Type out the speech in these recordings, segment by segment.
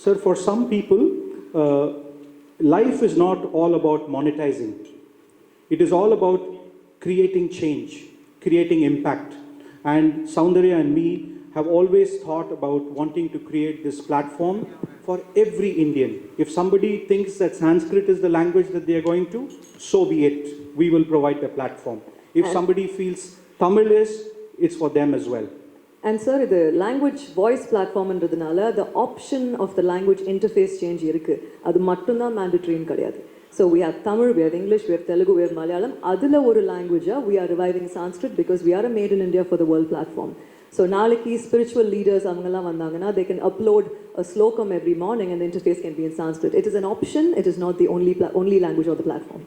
Sir, for some people, life is not all about monetizing. It is all about creating change, creating impact. And Soundarya and me have always thought about wanting to create this platform for every Indian. If somebody thinks that Sanskrit is the language that they are going to, so be it. We will provide the platform. If somebody feels Tamil is, it's for them as well. And sir, the language voice platform என்றதுனால the option of the language interface change இருக்கு. அது மட்டும்தான் mandatory கிடையாது. So we have Tamil, we have English, we have Telugu, we have Malayalam. அதுல ஒரு language we are reviving Sanskrit because we are a made in India for the world platform. So நாளைக்கு spiritual leaders அவங்கெல்லாம் வந்தாங்கன்னா they can upload a slokam every morning and the interface can be in Sanskrit. It is an option, it is not the only language of the platform.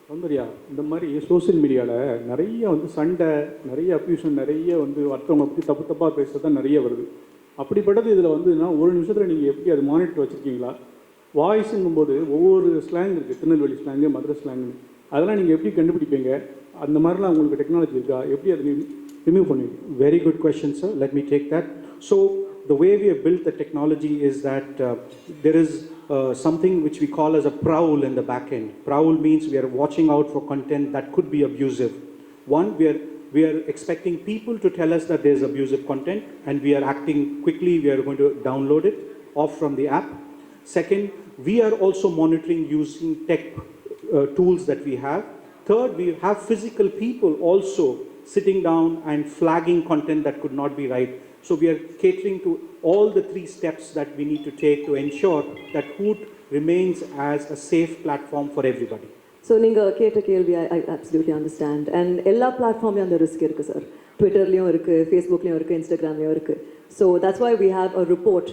Soundarya, இந்த மாதிரி social மீடியாவில் நிறைய சண்டை, நிறைய அப்யூஷன், நிறைய அடுத்தவங்க பற்றி தப்பாக பேசுறது தான் நிறைய வருது. அப்படிப்பட்டது இதில் ஒரு நிமிஷத்தில் நீங்கள் எப்படி அது மானிட்டர் வச்சுருக்கீங்களா? வாய்ஸுங்கும்போது ஒவ்வொரு ஸ்லாங் இருக்குது, திருநெல்வேலி ஸ்லாங்கு, மதுரை ஸ்லாங்கு, அதெல்லாம் நீங்கள் எப்படி கண்டுபிடிப்பீங்க? அந்த மாதிரிலாம் உங்களுக்கு டெக்னாலஜி இருக்கா? எப்படி அதை ரிமூவ் பண்ணுவீங்க? Very good question, sir. Let me take that. So the way we have built the technology is that there is something which we call as a prowl in the back end. Prowl means we are watching out for content that could be abusive. One, we are expecting people to tell us that there is abusive content, and we are acting quickly. We are going to download it off from the app. Second, we are also monitoring using tech tools that we have. Third, we have physical people also sitting down and flagging content that could not be right. So we are catering to all the three steps that we need to take to ensure that Hoot remains as a safe platform for everybody. So நீங்க கேட்ட கேள்வி I absolutely understand. And எல்லா பிளாட்ஃபார்ம்லயும் அந்த risk இருக்கு sir. ட்விட்டர்லயும் இருக்கு, ஃபேஸ்புக்லயும் இருக்கு, இன்ஸ்டாகிராம்லயும் இருக்கு. So that's why we have a report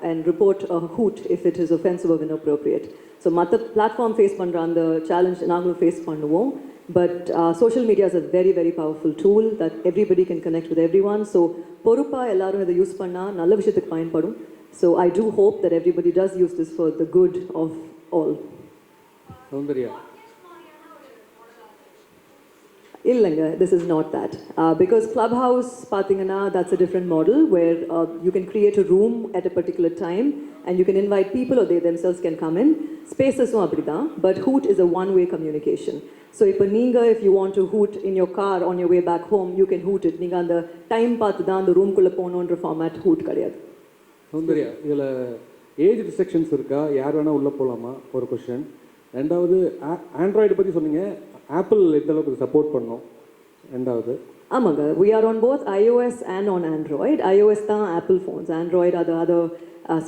and report a Hoot if it is offensive or inappropriate. So மற்ற பிளாட்ஃபார்ம் ஃபேஸ் பண்ற அந்த சேலஞ்ச் நாங்களும் ஃபேஸ் பண்ணுவோம். But social media is a very, very powerful tool that everybody can connect with everyone. So பொறுப்பா எல்லாரும் இதை use பண்ணா நல்ல விஷயத்துக்கு பயன்படும். So I do hope that everybody does use this for the good of all. Soundarya, இல்லைங்க, this is not that. Because Clubhouse பார்த்தீங்கன்னா that's a different model where you can create a room at a particular time and you can invite people or they themselves can come in. Spaces-உம் அப்படிதான், but Hoot is a one-way communication. So இப்போ நீங்கள் if you want to hoot in your car on your way back home, you can hoot it. நீங்கள் அந்த time பார்த்து தான் அந்த ரூம்குள்ளே போகணுன்ற ஃபார்மேட் Hoot கிடையாது. சௌந்தர்யா, இதில் ஏஜ் ரிஸ்ட்ரிக்ஷன்ஸ் இருக்கா? யார் வேணால் உள்ளே போகலாமா? ஒரு கொஸ்டின். ரெண்டாவது, ஆண்ட்ராய்டு பற்றி சொன்னீங்க, ஆப்பிள் எந்த அளவுக்கு சப்போர்ட் பண்ணோம்? ரெண்டாவது ஆமாங்க, we are on both iOS and on Android. iOS தான் Apple phones, Android are the other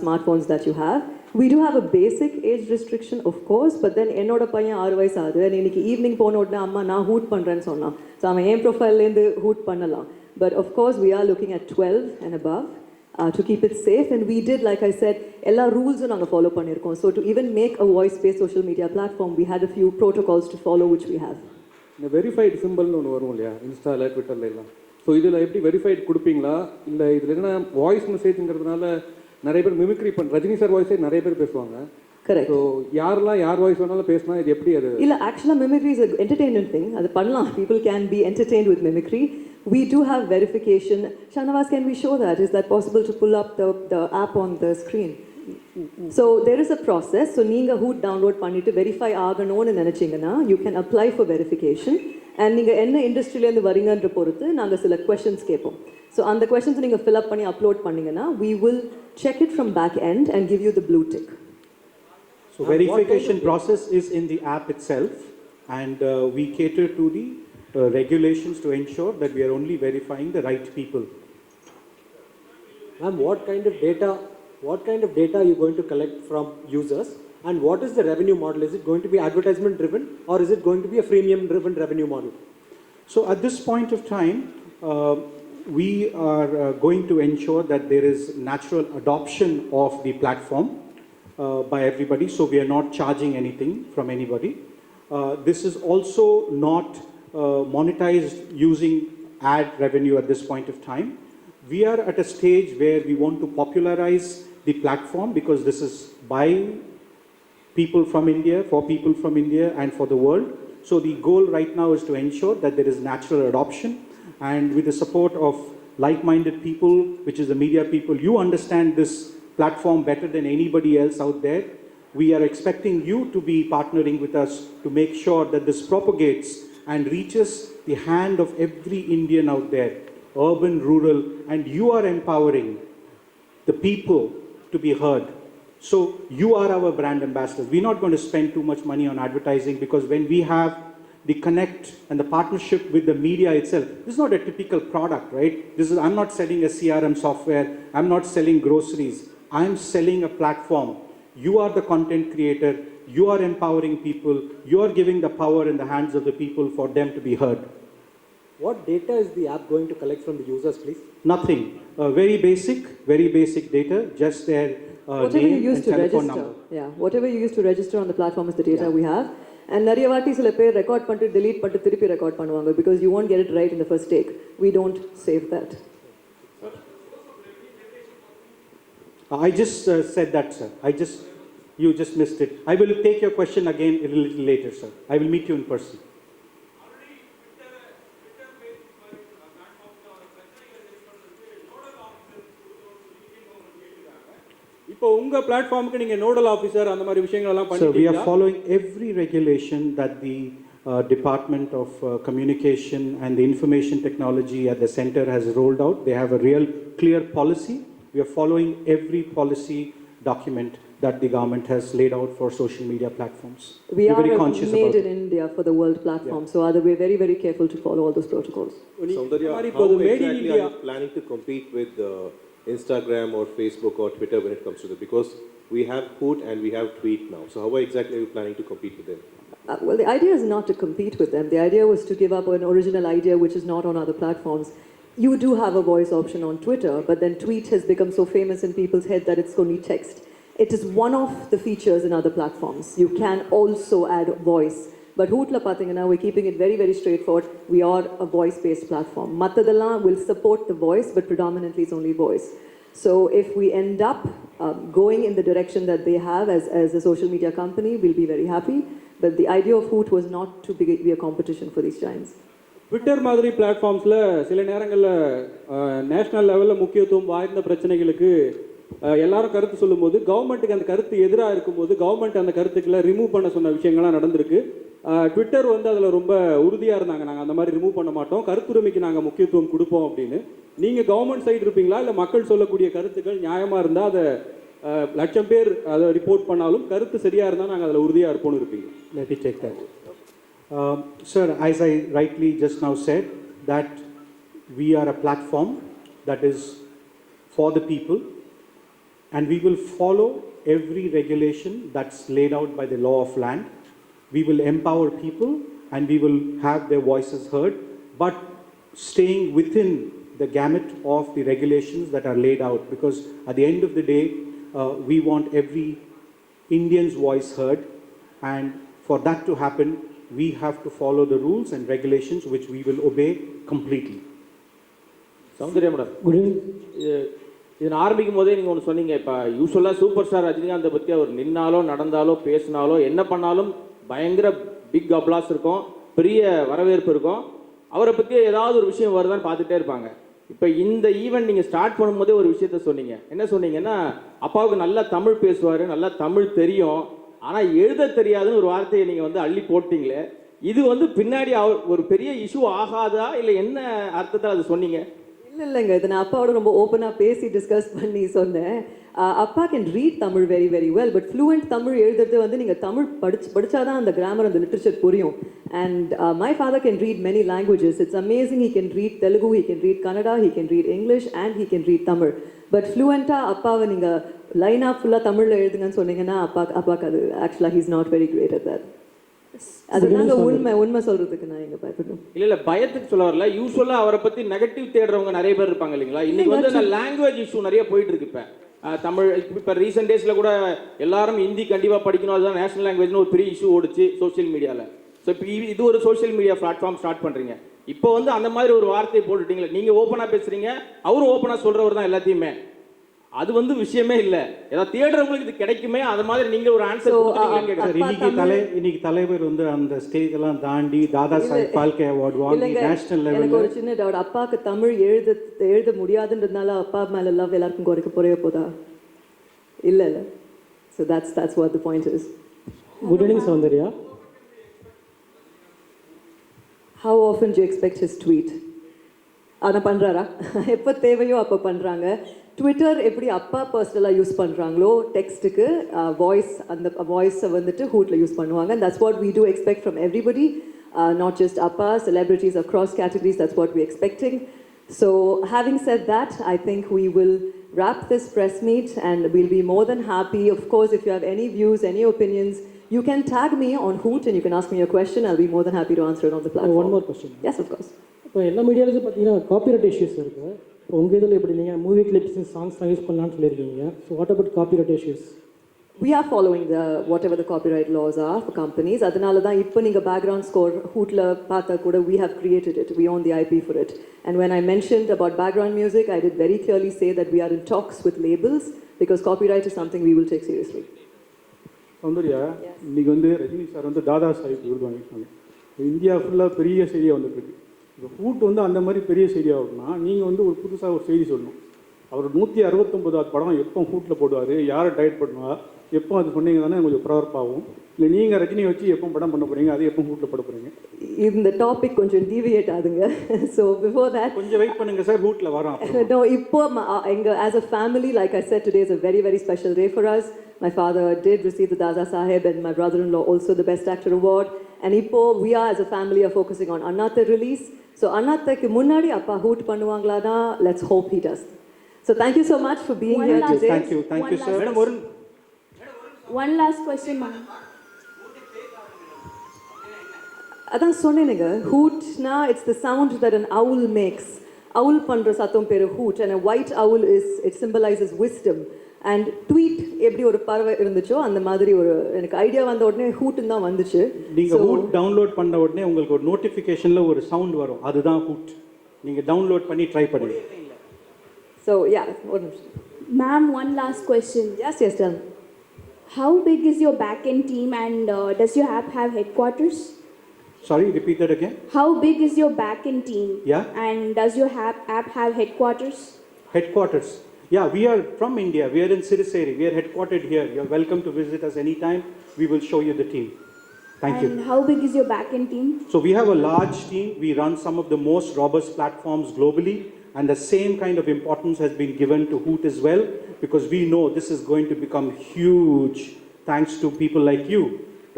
smartphones that you have. We do have a basic age restriction of course, but then என்னோட பையன் 6 வயசு ஆகுது. இன்னைக்கு evening போன உடனே அம்மா நான் ஹூட் பண்ணுறேன்னு சொன்னான். ஸோ அவன் என் ப்ரொஃபைல்லேருந்து ஹூட் பண்ணலாம். But of course we are looking at 12 and above to keep it safe, and we did, like I said, எல்லா ரூல்ஸும் நாங்கள் ஃபாலோ பண்ணியிருக்கோம். So to even make a voice-based social media platform, we had a few protocols to follow which we have. இந்த verified சிம்பிள்னு ஒன்று வரும் இல்லையா, இன்ஸ்டாவில், ட்விட்டரில் எல்லாம். ஸோ இதில் எப்படி வெரிஃபைடு கொடுப்பீங்களா? இல்லை இதில் என்ன வாய்ஸ் மெசேஜுங்கிறதுனால நிறைய பேர் மிமிக்ரி ரஜினி சார் வாய்ஸே நிறைய பேர் பேசுவாங்க. Correct. ஸோ யாரெல்லாம் யார் வாய்ஸ் வேணாலும் பேசினா இது எப்படி? அது இல்லை, ஆக்சுவலாக மிமிக்ரி இஸ் என்டர்டெயின்மெண்ட் திங். அது பண்ணலாம். People can be entertained with mimicry. We do have verification. Shanavas, can we show that? Is that possible to pull up the app on the screen? So there is a process. So நீங்க Hoot download பண்ணிட்டு verify ஆகணும்னு நினைச்சீங்கன்னா you can apply for verification. And நீங்க என்ன இண்டஸ்ட்ரியிலேருந்து வரீங்கன்ற பொறுத்து நாங்கள் சில questions கேட்போம். So அந்த questions நீங்க fill up பண்ணி upload பண்ணீங்கன்னா we will check it from back end and give you the blue tick. So verification process is in the app itself, and we cater to the regulations to ensure that we are only verifying the right people. Ma'am, what kind of data are you going to collect from users, and what is the revenue model? Is it going to be advertisement driven, or is it going to be a freemium driven revenue model? So at this point of time, we are going to ensure that there is natural adoption of the platform by everybody, so we are not charging anything from anybody. This is also not monetized using ad revenue at this point of time. We are at a stage where we want to popularize the platform because this is by people from India, for people from India and for the world. So the goal right now is to ensure that there is natural adoption, and with the support of like-minded people, which is the media people, you understand this platform better than anybody else out there. We are expecting you to be partnering with us to make sure that this propagates and reaches the hand of every Indian out there, urban, rural, and you are empowering the people to be heard. So you are our brand ambassadors. We're not going to spend too much money on advertising, because when we have the connect and the partnership with the media itself, this is not a typical product, right? I'm not selling a CRM software. I'm not selling groceries. I'm selling a platform. You are the content creator. You are empowering people. You are giving the power in the hands of the people for them to be heard. What data is the app going to collect from the users, please? Nothing. Very basic data, just their Whatever you name use and to telephone register, number. yeah, whatever you use to register on the platform is the data we have. And நிறைய வாட்டி சில பேர் record பண்ணிட்டு delete பண்ணிட்டு திருப்பி record பண்ணுவாங்க, because you won't get it right in the first take. We don't save that. I just said that, sir. You just missed it. I will take your question again a little later, sir. I will meet you in person. இப்போ உங்க பிளாட்ஃபார்முக்கு நீங்க nodal officer அந்த மாதிரி விஷயங்கள் எல்லாம் So we பண்ணிட்டீங்களா? are following every regulation that the Department of Communication and the Information Technology at the center has rolled out. They have a real clear policy. We are following every policy document that the government has laid out for social media platforms. We We're are very conscious made about in it. India for the world platform, so we're very, very careful to follow all those protocols. Saundarya, மாதிரி how இப்போ made in exactly India are you planning to compete with Instagram or Facebook or Twitter when it comes to that? Because we have Hoot and we have Tweet now. So how exactly are you planning to compete with them? Well, the idea is not to compete with them. The idea was to give up an original idea which is not on other platforms. You do have a voice option on Twitter, but then Tweet has become so famous in people's head that it's only text. It is one of the features in other platforms. You can also add voice. But Hootla pathina, we're keeping it very, very straightforward. We are a voice-based platform. Mattadalla will support the voice, but predominantly it's only voice. So if we end up going in the direction that they have as a social media company, we'll be very happy. But the idea of Hoot was not to be a competition for these giants. Twitter மாதிரி பிளாட்ஃபார்ம்ஸில் சில நேரங்களில் national லெவலில் முக்கியத்துவம் வாய்ந்த பிரச்சனைகளுக்கு எல்லாரும் கருத்து சொல்லும்போது கவர்மெண்ட்டுக்கு அந்த கருத்து எதிராக இருக்கும்போது கவர்மெண்ட் அந்த கருத்துக்களை ரிமூவ் பண்ண சொன்ன விஷயங்கள்லாம் நடந்திருக்கு. ட்விட்டர் வந்து அதில் ரொம்ப உறுதியாக இருந்தாங்க, நாங்கள் அந்த மாதிரி ரிமூவ் பண்ண மாட்டோம், கருத்துரிமைக்கு நாங்கள் முக்கியத்துவம் கொடுப்போம் அப்படின்னு. நீங்கள் கவர்மெண்ட் சைடு இருப்பீங்களா, இல்லை மக்கள் சொல்லக்கூடிய கருத்துக்கள் நியாயமாக இருந்தால் அதை லட்சம் பேர் அதை ரிப்போர்ட் பண்ணாலும் கருத்து சரியாக இருந்தால் நாங்கள் அதில் உறுதியாக இருப்போம்னு இருப்பீங்க? Let me take that. Sir, as I rightly just now said, that we are a platform that is for the people, and we will follow every regulation that's laid out by the law of land. We will empower people and we will have their voices heard, but staying within the gamut of the regulations that are laid out, because at the end of the day, we want every Indian's voice heard, and for that to happen, we have to follow the rules and regulations which we will obey completely. Soundarya madam, இது ஆரம்பிக்கும் போதே நீங்கள் ஒன்று சொன்னீங்க. இப்போ யூஸ்வலாக super star ரஜினிகாந்தை பற்றி அவர் நின்னாலோ நடந்தாலோ பேசினாலோ என்ன பண்ணாலும் பயங்கர பிக் அப்ளாஸ் இருக்கும், பெரிய வரவேற்பு இருக்கும். அவரை பற்றி ஏதாவது ஒரு விஷயம் வருதான்னு பார்த்துட்டே இருப்பாங்க. இப்போ இந்த ஈவெண்ட் நீங்கள் ஸ்டார்ட் பண்ணும்போதே ஒரு விஷயத்த சொன்னீங்க. என்ன சொன்னீங்கன்னா, அப்பாவுக்கு நல்லா தமிழ் பேசுவார், நல்லா தமிழ் தெரியும், ஆனால் எழுத தெரியாதுன்னு ஒரு வார்த்தையை நீங்கள் வந்து அள்ளி போட்டிங்களே. இது வந்து பின்னாடி ஒரு பெரிய இஷ்யூ ஆகாதா, இல்லை என்ன அர்த்தத்தில் அது சொன்னீங்க? இல்லைங்க, இதை நான் அப்பாவோட ரொம்ப ஓப்பனாக பேசி டிஸ்கஸ் பண்ணி சொன்னேன். அப்பா can read Tamil very very well, but fluent Tamil எழுதுறது வந்து நீங்கள் தமிழ் படித்தாதான் அந்த கிராமர் அந்த லிட்ரேச்சர் புரியும். And my father can read many languages. It's amazing. He can read Telugu, he can read Kannada, he can read English, and he can read Tamil. But ஃப்ளூவெண்ட்டாக அப்பாவை நீங்கள் லைனாக ஃபுல்லாக தமிழில் எழுதுங்கன்னு சொன்னீங்கன்னா அப்பாவுக்கு அது ஆக்சுவலாக he's not very great at that. அதுதாங்க உண்மை சொல்றதுக்கு நான் எங்க பயப்படணும். இல்ல பயத்துக்கு சொல்ல வரல. யூஸ்வலா அவரை பத்தி நெகட்டிவ் தேடுறவங்க நிறைய பேர் இருப்பாங்க இல்லைங்களா? இன்னைக்கு வந்து லாங்குவேஜ் இஷ்யூ நிறைய போயிட்டு இருக்கு. இப்ப தமிழ் இப்போ ரீசெண்ட் டேஸ்ல கூட எல்லாரும் ஹிந்தி கண்டிப்பா படிக்கணும், அதுதான் நேஷனல் லாங்குவேஜ்னு ஒரு பெரிய இஷ்யூ ஓடிச்சு சோஷியல் மீடியால. ஸோ இப்போ இது ஒரு சோஷியல் மீடியா பிளாட்ஃபார்ம் ஸ்டார்ட் பண்றீங்க. இப்போ வந்து அந்த மாதிரி ஒரு வார்த்தையை போட்டுட்டீங்களா? நீங்க ஓப்பனா பேசுறீங்க, அவரும் ஓப்பனா சொல்றவர் தான் எல்லாத்தையுமே. அது வந்து விஷயமே இல்லை. ஏதாவது தேடுறவங்களுக்கு இது கிடைக்குமே, அது மாதிரி நீங்க ஒரு ஆன்சர் இன்னைக்கு தலைவர் வந்து அந்த ஸ்டேஜ் எல்லாம் தாண்டி தாதா சாஹிப் பால்கே அவார்ட் வாங்கி நேஷனல் லெவல்ல. எனக்கு ஒரு சின்ன டவுட், அப்பாவுக்கு தமிழ் எழுத முடியாதுன்றதுனால அப்பா மேல லவ் எல்லாருக்கும் குறைய போதா? இல்லை. So that's what the point is. Good evening, Soundarya. How often do you expect his tweet? ஆனால் பண்ணுறாரா? எப்போ தேவையோ அப்போ பண்ணுறாங்க. ட்விட்டர் எப்படி அப்பா பர்சனலாக யூஸ் பண்ணுறாங்களோ டெக்ஸ்ட்டுக்கு வாய்ஸ் அந்த வாய்ஸை வந்துட்டு ஹூட்டில் யூஸ் பண்ணுவாங்க. And that's what we do expect from everybody, not just appa, celebrities across categories. That's what we're expecting. So having said that, I think we will wrap this press meet and we'll be more than happy. Of course, if you have any views, any opinions, you can tag me on Hoot and you can ask me a question. I'll be more than happy to answer it on the platform. One more question. Yes, of course. இப்போ எல்லா மீடியாவிலும் பார்த்தீங்கன்னா copyright issues இருக்குது. இப்போ உங்கள் இதில் எப்படி நீங்கள் movie clips சாங்ஸ்லாம் யூஸ் பண்ணலான்னு சொல்லியிருக்கீங்க. So what about copyright issues? We are following whatever the copyright laws are for companies. அதனால தான் இப்போ நீங்கள் background score Hootல பார்த்தா கூட we have created it. We own the IP for it. And when I mentioned about background music, I did very clearly say that we are in talks with labels because copyright is something we will take seriously. Soundarya, இன்னைக்கு வந்து Rajini sir வந்து தாதா சாஹிப் விருது வாங்கியிருக்காங்க. India ஃபுல்லாக பெரிய செய்தியாக வந்துட்டு இருக்கு. இப்போ ஹூட் வந்து அந்த மாதிரி பெரிய செய்தியாக இருக்குன்னா நீங்கள் வந்து ஒரு புதுசாக ஒரு செய்தி சொல்லணும். அவர் 169வது படம் எப்போ ஹூட்டில் போடுவார், யாரை டைரக்ட் பண்ணுவா, எப்போ அது சொன்னீங்க தானே கொஞ்சம் பரபரப்பாகும். இல்லை நீங்கள் ரஜினி வச்சு எப்போ படம் பண்ண போகிறீங்க, அது எப்போ ஹூட்டில் போட போகிறீங்க? இந்த டாபிக் கொஞ்சம் டிவியேட் ஆகுங்க. ஸோ பிஃபோர் தட் கொஞ்சம் வெயிட் பண்ணுங்க சார், ஹூட்டில் வரோம். No, இப்போ as a family, like I said, today is a very, very special day for us. My father did receive the Dada Saheb and my brother-in-law also the Best Actor Award. And இப்போ we are as a family are focusing on Annatha release. So Annathaக்கு முன்னாடி அப்பா hood பண்ணுவாங்களானா, let's hope he does. So thank you so much for being here today. Thank you sir. Madam, one last question, ma'am. அதான் சொன்னேனுங்க, ஹூட்னா it's the sound that an owl makes. Owl பண்ற சத்தம் பேரு hood, and a white owl it symbolizes wisdom. And tweet எப்படி ஒரு பறவை இருந்துச்சோ அந்த மாதிரி ஒரு எனக்கு ஐடியா வந்த உடனே ஹூட்னு தான் வந்துச்சு. நீங்கள் ஹூட் டவுன்லோட் பண்ண உடனே உங்களுக்கு ஒரு நோட்டிஃபிகேஷனில் ஒரு சவுண்ட் வரும், அதுதான் ஹூட். நீங்கள் டவுன்லோட் பண்ணி ட்ரை பண்ணுங்க. So yeah, ஒரு நிமிஷம். Ma'am, one last question. Yes, tell me. How big is your back-end team and does your app have headquarters? Sorry, repeat that again. How big is your back-end team? Yeah. And does your app have headquarters? Headquarters. Yeah, we are from India. We are in Siriseri. We are headquartered here. You're welcome to visit us anytime. We will show you the team. Thank you. And how big is your back-end team? So we have a large team. We run some of the most robust platforms globally, and the same kind of importance has been given to Hoot as well, because we know this is going to become huge thanks to people like you,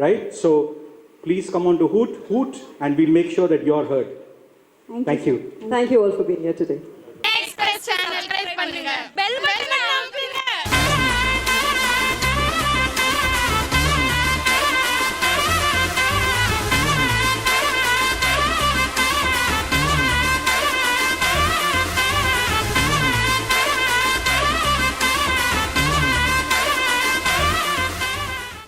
right? So please come on to Hoot, and we'll make sure that you're heard. Thank you. Thank you all for being here today. Express channel type பண்ணுங்க. Bell button